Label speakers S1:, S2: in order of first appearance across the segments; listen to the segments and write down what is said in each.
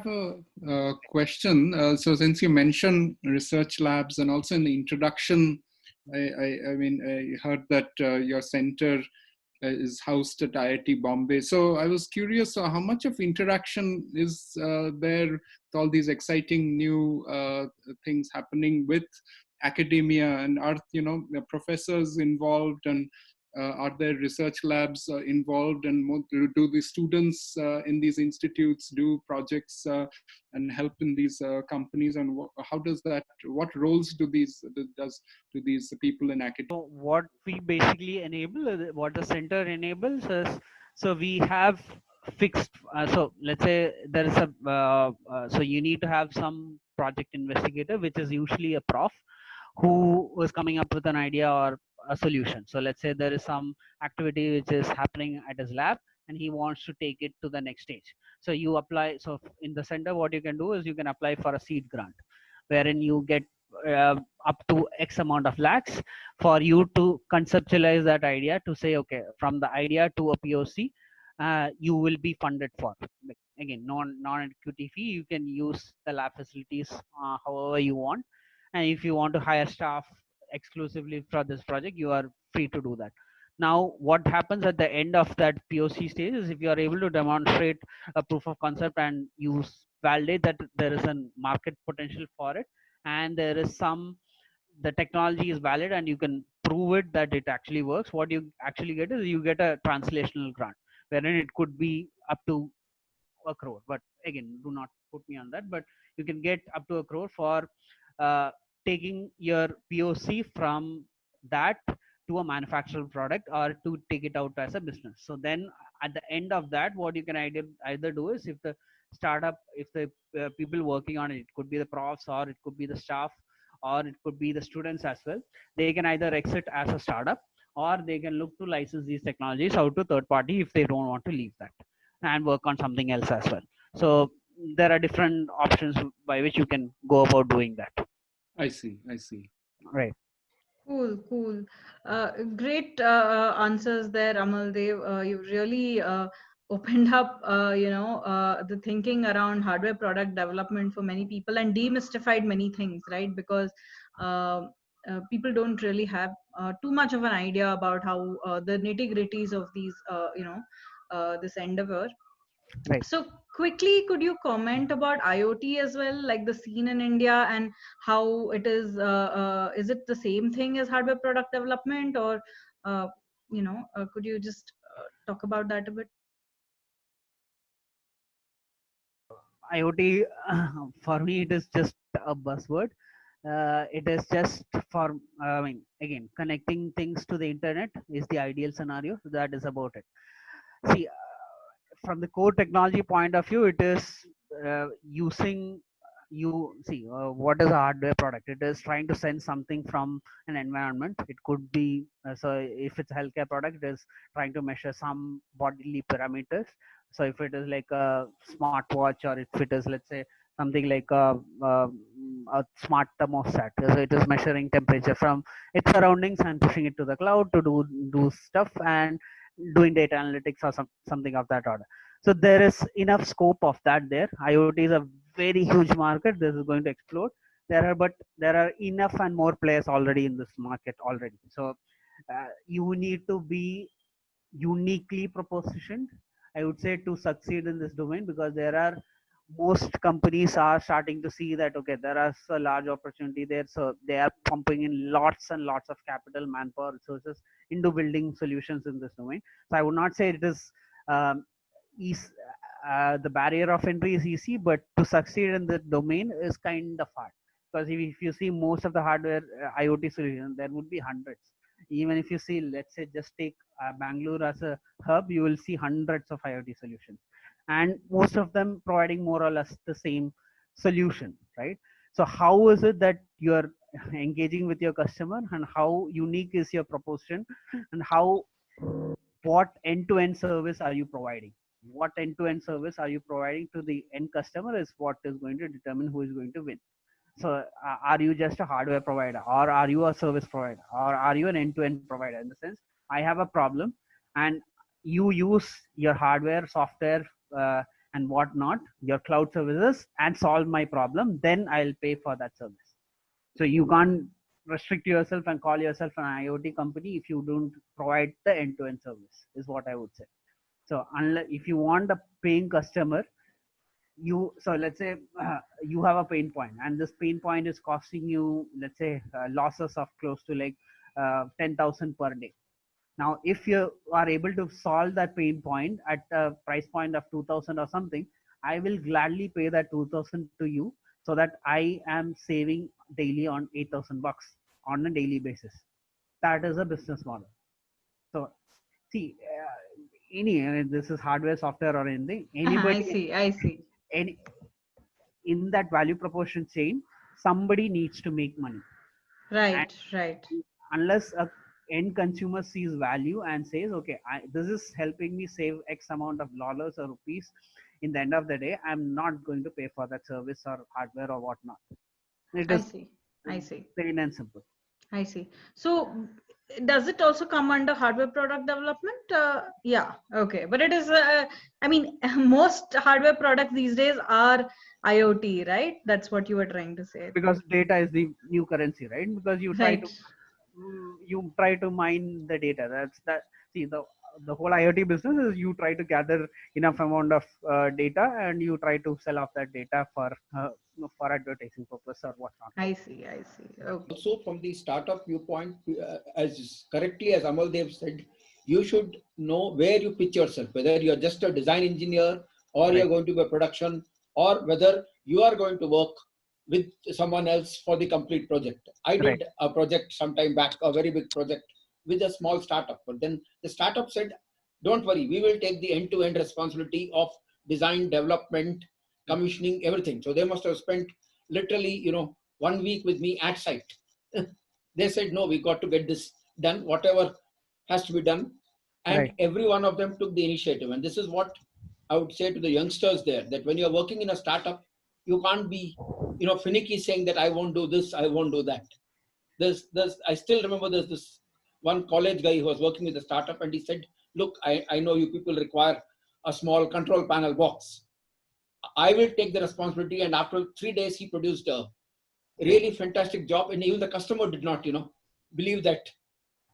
S1: have a question. So since you mentioned research labs and also in the introduction, I mean, I heard that your center is housed at IIT Bombay. So I was curious, how much of interaction is there with all these exciting new things happening with academia, and are the professors involved, and are there research labs involved, and do the students in these institutes do projects and help in these companies, and how does that, what roles do these people in academia?
S2: So what we basically enable, what the center enables is, so we have fixed, so let's say there is so you need to have some project investigator, which is usually a prof who was coming up with an idea or a solution. So let's say there is some activity which is happening at his lab and he wants to take it to the next stage. So you apply, so in the center, what you can do is you can apply for a seed grant, wherein you get up to X amount of lakhs for you to conceptualize that idea, to say, okay, from the idea to a POC, you will be funded for. Again, non-equity fee, you can use the lab facilities however you want. And if you want to hire staff exclusively for this project, you are free to do that. Now, what happens at the end of that POC stage is, if you are able to demonstrate a proof of concept and you validate that there is a market potential for it, and there is the technology is valid and you can prove it that it actually works, what you actually get is you get a translational grant, wherein it could be up to a crore. But again, do not put me on that, but you can get up to a crore for uh, taking your POC from that to a manufactured product, or to take it out as a business. So then at the end of that, what you can either do is, if the startup, if the people working on it, it could be the profs, or it could be the staff, or it could be the students as well, they can either exit as a startup, or they can look to license these technologies out to third party if they don't want to leave that and work on something else as well. So there are different options by which you can go about doing that.
S1: I see.
S2: Right.
S3: Cool, cool. Great answers there, Amaldev. You really opened up, the thinking around hardware product development for many people and demystified many things, right? Because uh, people don't really have too much of an idea about how the nitty-gritties of these, this endeavor.
S2: Right.
S3: So quickly, could you comment about IoT as well, like the scene in India and how it is? Is it the same thing as hardware product development, or could you just talk about that a bit?
S2: IoT, for me, it is just a buzzword. It is just for, I mean, again, connecting things to the internet is the ideal scenario. That is about it. See, from the core technology point of view, it is using, you see, what is a hardware product? It is trying to send something from an environment. It could be, so if it's a healthcare product, it is trying to measure some bodily parameters. So if it is like a smartwatch, or if it is, let's say, something like a smart thermostat, so it is measuring temperature from its surroundings and pushing it to the cloud to do stuff and doing data analytics or something of that order. So there is enough scope of that there. IoT is a very huge market. This is going to explode. But there are enough and more players already in this market already. So you need to be uniquely propositioned, I would say, to succeed in this domain, because there are, most companies are starting to see that, okay, there is a large opportunity there, so they are pumping in lots and lots of capital, manpower, resources into building solutions in this domain. So I would not say it is um, is the barrier of entry is easy, but to succeed in the domain is kind of hard, because if you see most of the hardware IoT solutions, there would be hundreds. Even if you see, let's say, just take Bangalore as a hub, you will see hundreds of IoT solutions, and most of them providing more or less the same solution, right? So how is it that you're engaging with your customer, and how unique is your proposition, and how, what end-to-end service are you providing? What end-to-end service are you providing to the end customer is what is going to determine who is going to win. So are you just a hardware provider, or are you a service provider, or are you an end-to-end provider? In the sense, I have a problem and you use your hardware, software, uh, and whatnot, your cloud services, and solve my problem, then I'll pay for that service. So you can't restrict yourself and call yourself an IoT company if you don't provide the end-to-end service, is what I would say. So unless if you want a paying customer, so let's say you have a pain point, and this pain point is costing you, let's say, losses of close to like 10,000 per day. Now, if you are able to solve that pain point at a price point of 2,000 or something, I will gladly pay that 2,000 to you, so that I am saving daily on 8,000 bucks on a daily basis. That is a business model. So see, this is hardware, software, or anything. Anybody,
S3: I see.
S2: any in that value proportion chain, somebody needs to make money.
S3: Right.
S2: Unless a end consumer sees value and says, okay, this is helping me save X amount of dollars or rupees, in the end of the day, I'm not going to pay for that service or hardware or whatnot. It is
S3: I see.
S2: plain and simple.
S3: I see. So does it also come under hardware product development? Yeah. Okay. But it is, I mean, most hardware products these days are IoT, right? That's what you were trying to say.
S2: Because data is the new currency, right? Because you try
S3: Right.
S2: to mine the data. See, the whole IoT business is you try to gather enough amount of data, and you try to sell off that data for advertising purpose or whatnot.
S3: I see. Okay.
S4: Also, from the startup viewpoint, as correctly as Amal Dev said, you should know where you pitch yourself, whether you're just a design engineer, or
S2: Right.
S4: you're going to be a production, or whether you are going to work with someone else for the complete project. I did
S2: Right.
S4: a project sometime back, a very big project with a small startup, but then the startup said, don't worry, we will take the end-to-end responsibility of design, development, commissioning, everything. So they must have spent literally, 1 week with me at site. They said, no, we got to get this done, whatever has to be done. And
S2: Right.
S4: every one of them took the initiative. And this is what I would say to the youngsters there, that when you're working in a startup, you can't be, finicky saying that I won't do this, I won't do that. I still remember there's this one college guy who was working with a startup, and he said, look, I know you people require a small control panel box. I will take the responsibility. And after 3 days, he produced a really fantastic job. And even the customer did not, believe that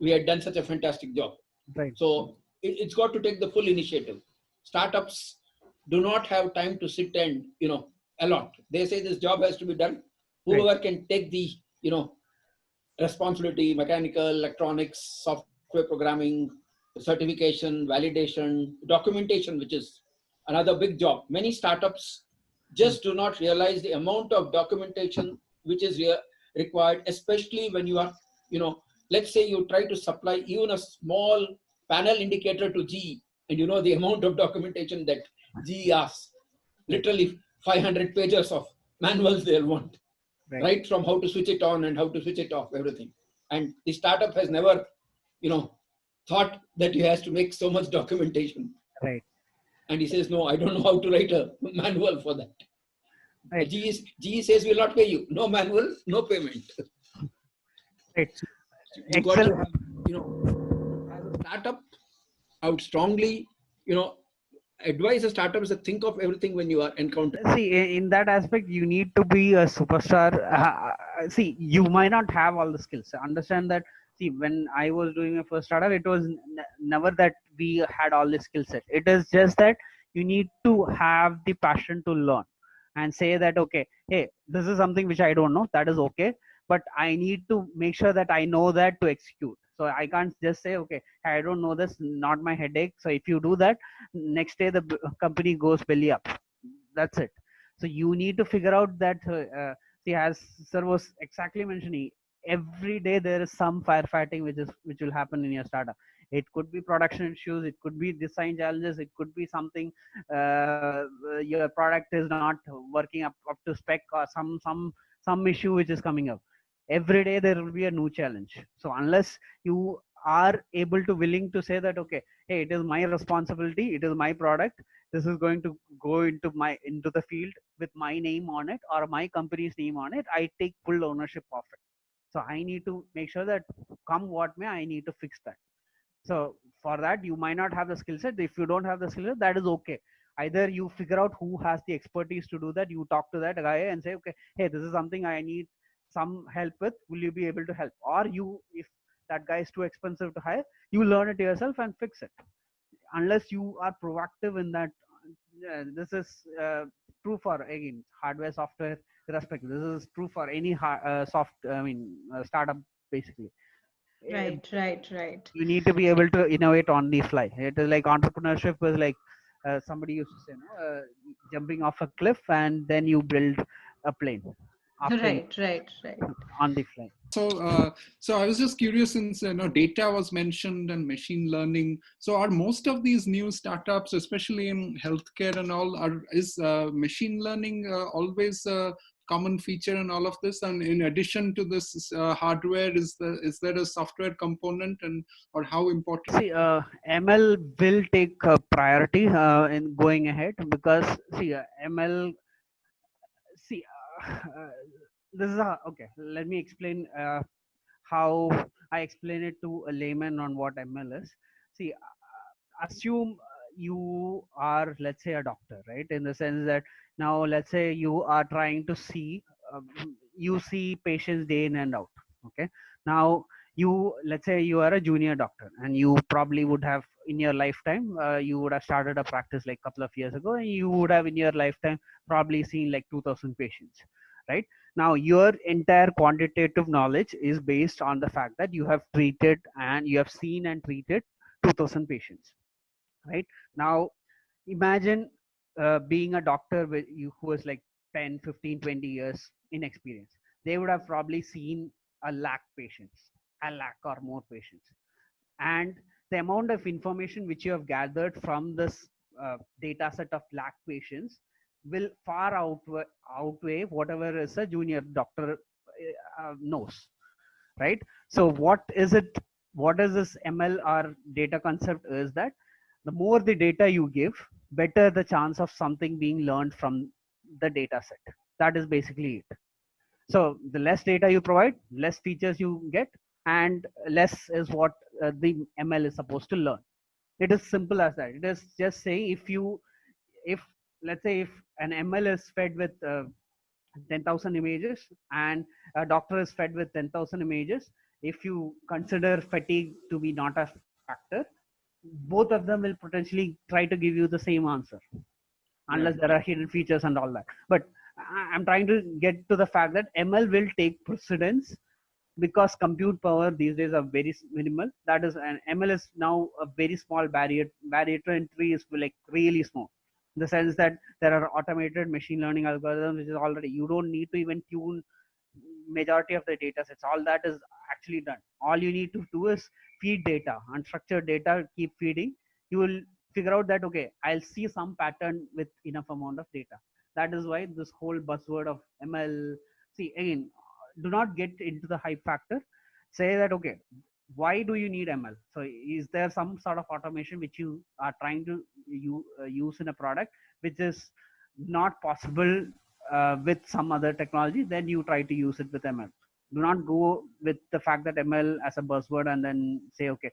S4: we had done such a fantastic job.
S2: Right.
S4: So it's got to take the full initiative. Startups do not have time to sit and, allot. They say this job has to be done. Whoever can take the, responsibility, mechanical, electronics, software programming, certification, validation, documentation, which is another big job. Many startups just do not realize the amount of documentation which is required, especially when you are, let's say you try to supply even a small panel indicator to GE, and the amount of documentation that GE asks, literally 500 pages of manuals they'll want, right? From how to switch it on and how to switch it off, everything. And the startup has never, thought that he has to make so much documentation.
S2: Right.
S4: And he says, no, I don't know how to write a manual for that.
S2: Right.
S4: GE says, we'll not pay you. No manual, no payment.
S2: Right.
S4: You got to have, as a startup, I would strongly, advise a startups to think of everything when you are encountering.
S2: See, in that aspect, you need to be a superstar. See, you might not have all the skills. Understand that. See, when I was doing my first startup, it was never that we had all the skill set. It is just that you need to have the passion to learn and say that, okay, hey, this is something which I don't know. That is okay. But I need to make sure that I know that to execute. So I can't just say, okay, I don't know this, not my headache. So if you do that, next day the company goes belly up. That's it. So you need to figure out that, see, as sir was exactly mentioning, every day there is some firefighting which will happen in your startup. It could be production issues, it could be design challenges, it could be something your product is not working up to spec, or some issue which is coming up. Every day there will be a new challenge. So unless you are able to willing to say that, okay, hey, it is my responsibility, it is my product, this is going to go into the field with my name on it or my company's name on it, I take full ownership of it. So I need to make sure that come what may, I need to fix that. So for that, you might not have the skill set. If you don't have the skill set, that is okay. Either you figure out who has the expertise to do that, you talk to that guy and say, okay, hey, this is something I need some help with, will you be able to help? Or you, if that guy is too expensive to hire, you learn it yourself and fix it. Unless you are proactive in that, this is true for, again, hardware, software, irrespective. This is true for any startup, basically.
S3: Right.
S2: You need to be able to innovate on the fly. It is like entrepreneurship was like, somebody used to say, jumping off a cliff and then you build a plane after
S3: Right.
S2: on the fly.
S1: So I was just curious, since data was mentioned and machine learning. So are most of these new startups, especially in healthcare and all, is machine learning always a common feature in all of this? And in addition to this hardware, is there a software component, and or how important?
S2: See, ML will take priority in going ahead, because see, ML. See, this is okay. Let me explain how I explain it to a layman on what ML is. See, assume you are, let's say, a doctor, right? In the sense that now, let's say you are trying to see, you see patients day in and out. Okay. Now, let's say you are a junior doctor, and you probably would have in your lifetime, you would have started a practice like a couple of years ago, and you would have in your lifetime probably seen like 2000 patients, right? Now, your entire quantitative knowledge is based on the fact that you have treated and you have seen and treated 2000 patients, right? Now, imagine being a doctor with you who is like 10, 15, 20 years in experience. They would have probably seen a lakh patients, a lakh or more patients. And the amount of information which you have gathered from this data set of lakh patients will far outweigh whatever is a junior doctor knows, right? So what is this ML or data concept is that the more the data you give, better the chance of something being learned from the data set. That is basically it. So the less data you provide, less features you get, and less is what the ML is supposed to learn. It is simple as that. It is just saying, if let's say if an ML is fed with 10,000 images and a doctor is fed with 10,000 images, if you consider fatigue to be not a factor, both of them will potentially try to give you the same answer, unless there are hidden features and all that. But I'm trying to get to the fact that ML will take precedence because compute power these days are very minimal. That is, and ML is now a very small barrier to entry is like really small, in the sense that there are automated machine learning algorithms which is already, you don't need to even tune majority of the data sets. All that is actually done. All you need to do is feed data, unstructured data, keep feeding. You will figure out that, okay, I'll see some pattern with enough amount of data. That is why this whole buzzword of ML, see, again, do not get into the hype factor. Say that, okay, why do you need ML? So is there some sort of automation which you are trying to use in a product which is not possible with some other technology? Then you try to use it with ML. Do not go with the fact that ML as a buzzword and then say, okay,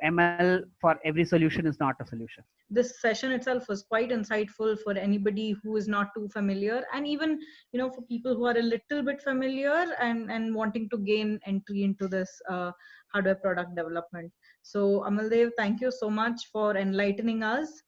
S2: ML for every solution is not a solution.
S3: This session itself was quite insightful for anybody who is not too familiar, and even for people who are a little bit familiar and wanting to gain entry into this hardware product development. So Amaldev, thank you so much for enlightening us.